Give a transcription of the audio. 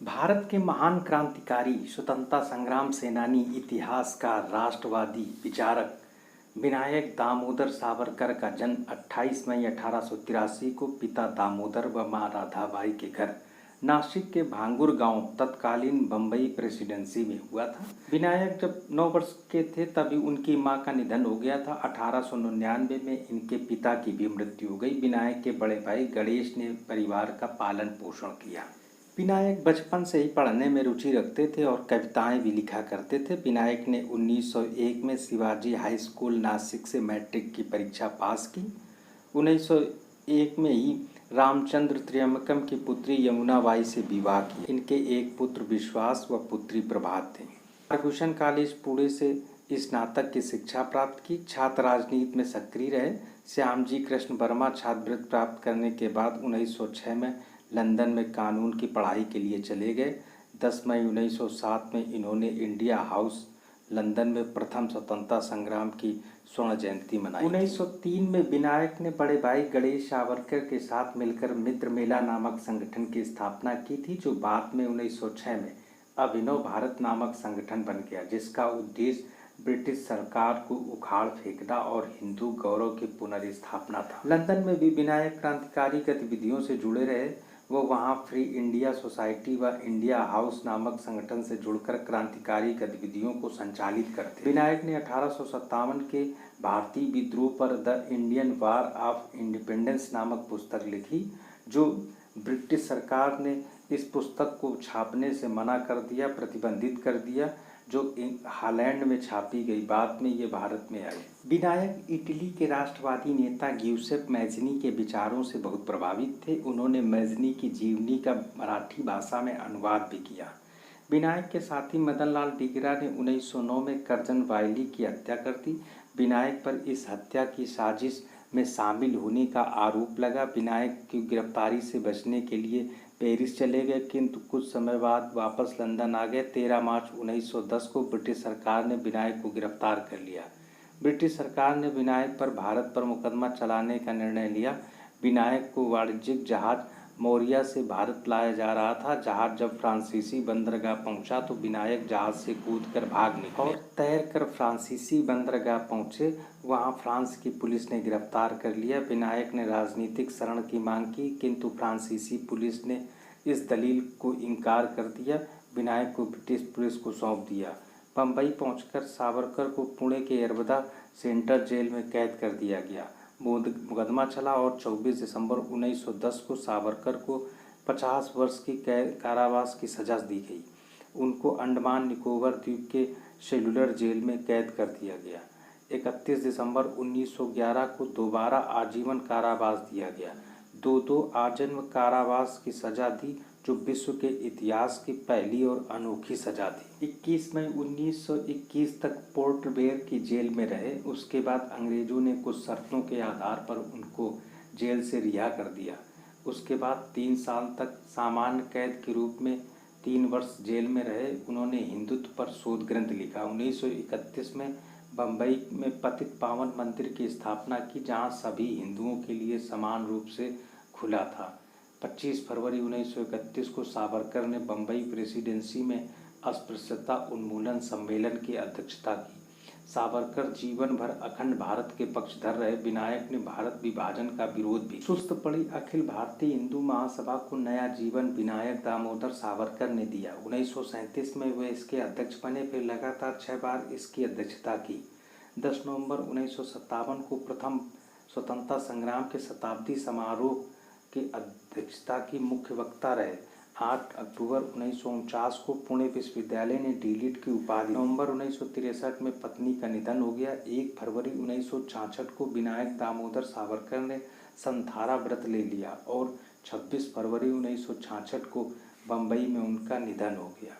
भारत के महान क्रांतिकारी, स्वतंत्रता संग्राम सेनानी, इतिहासकार, राष्ट्रवादी, विचारक विनायक दामोदर सावरकर का जन्म 28 मई 1883 को पिता दामोदर व मां राधाबाई के घर नासिक के भांगुर गांव तत्कालीन बम्बई प्रेसिडेंसी में हुआ था। विनायक जब 9 वर्ष के थे तभी उनकी मां का निधन हो गया था। 1899 में इनके पिता की भी मृत्यु हो गई। विनायक के बड़े भाई गणेश ने परिवार का पालन पोषण किया। विनायक बचपन से ही पढ़ने में रुचि रखते थे और कविताएं भी लिखा करते थे। विनायक ने 1901 में शिवाजी हाई स्कूल नासिक से मैट्रिक की परीक्षा पास की। 1901 में ही रामचंद्र त्र्यंबकम की पुत्री यमुनाबाई से विवाह किया। इनके एक पुत्र विश्वास व पुत्री प्रभात थे। भूषण कॉलेज पुणे से स्नातक की शिक्षा प्राप्त की। छात्र राजनीति में सक्रिय रहे। श्यामजी कृष्ण वर्मा छात्रवृत्ति प्राप्त करने के बाद 1906 में लंदन में कानून की पढ़ाई के लिए चले गए। 10 मई 1907 में इन्होंने इंडिया हाउस लंदन में प्रथम स्वतंत्रता संग्राम की स्वर्ण जयंती मनाई। 1903 में विनायक ने बड़े भाई गणेश सावरकर के साथ मिलकर मित्र मेला नामक संगठन की स्थापना की थी, जो बाद में 1906 में अभिनव भारत नामक संगठन बन गया, जिसका उद्देश्य ब्रिटिश सरकार को उखाड़ फेंकना और हिंदू गौरव की पुनर्स्थापना था। लंदन में भी विनायक क्रांतिकारी गतिविधियों से जुड़े रहे। वो वहाँ फ्री इंडिया सोसाइटी व इंडिया हाउस नामक संगठन से जुड़कर क्रांतिकारी गतिविधियों को संचालित करते। विनायक ने 1857 के भारतीय विद्रोह पर the Indian war of independence नामक पुस्तक लिखी, जो ब्रिटिश सरकार ने इस पुस्तक को छापने से मना कर दिया, प्रतिबंधित कर दिया, जो हॉलैंड में छापी गई। बाद में ये भारत में आई। विनायक इटली के राष्ट्रवादी नेता ग्यूसेप मैज़नी के विचारों से बहुत प्रभावित थे। उन्होंने मैज़नी की जीवनी का मराठी भाषा में अनुवाद भी किया। विनायक के साथी मदनलाल डीगरा ने 1909 में करजन वायली की हत्या कर दी। विनायक पर इस हत्या की साजिश में शामिल होने का आरोप लगा। विनायक की गिरफ्तारी से बचने के लिए पेरिस चले गए, किंतु कुछ समय बाद वापस लंदन आ गए। 13 मार्च 1910 को ब्रिटिश सरकार ने विनायक को गिरफ्तार कर लिया। ब्रिटिश सरकार ने विनायक पर भारत पर मुकदमा चलाने का निर्णय लिया। विनायक को वाणिज्यिक जहाज मोरिया से भारत लाया जा रहा था। जहाज जब फ्रांसीसी बंदरगाह पहुंचा तो विनायक जहाज से कूदकर भाग निकले और तैरकर फ्रांसीसी बंदरगाह पहुंचे। वहां फ्रांस की पुलिस ने गिरफ्तार कर लिया। विनायक ने राजनीतिक शरण की मांग की, किंतु फ्रांसीसी पुलिस ने इस दलील को इनकार कर दिया। विनायक को ब्रिटिश पुलिस को सौंप दिया। बम्बई पहुंचकर सावरकर को पुणे के यरवदा सेंट्रल जेल में कैद कर दिया गया। मुकदमा चला और 24 दिसंबर 1910 को सावरकर को 50 वर्ष की कारावास की सजा दी गई। उनको अंडमान निकोबार द्वीप के सेलुलर जेल में कैद कर दिया गया। 31 दिसंबर 1911 को दोबारा आजीवन कारावास दिया गया। दो आजीवन कारावास की सजा दी, जो विश्व के इतिहास की पहली और अनोखी सजा थी। 21 मई 1921 तक पोर्ट ब्लेयर की जेल में रहे। उसके बाद अंग्रेजों ने कुछ शर्तों के आधार पर उनको जेल से रिहा कर दिया। उसके बाद 3 साल तक सामान्य कैद के रूप में 3 वर्ष जेल में रहे। उन्होंने हिंदुत्व पर शोध ग्रंथ लिखा। 1931 में बम्बई में पतित पावन मंदिर की स्थापना की, जहां सभी हिंदुओं के लिए समान रूप से खुला था। 25 फरवरी 1931 को सावरकर ने बम्बई प्रेसिडेंसी में अस्पृश्यता उन्मूलन सम्मेलन की अध्यक्षता की। सावरकर जीवन भर अखंड भारत के पक्षधर रहे। विनायक ने भारत विभाजन का विरोध भी। सुस्त पड़ी अखिल भारतीय हिंदू महासभा को नया जीवन विनायक दामोदर सावरकर ने दिया। 1937 में वे इसके अध्यक्ष बने, फिर लगातार 6 बार इसकी अध्यक्षता की। 10 नवंबर 1957 को प्रथम स्वतंत्रता संग्राम के शताब्दी समारोह की अध्यक्षता की मुख्य वक्ता रहे। 8 अक्टूबर 1949 को पुणे विश्वविद्यालय ने डीलिट की उपाधि। नवंबर 1963 में पत्नी का निधन हो गया। 1 फरवरी 1966 को विनायक दामोदर सावरकर ने संथारा व्रत ले लिया और 26 फरवरी 1966 को बम्बई में उनका निधन हो गया।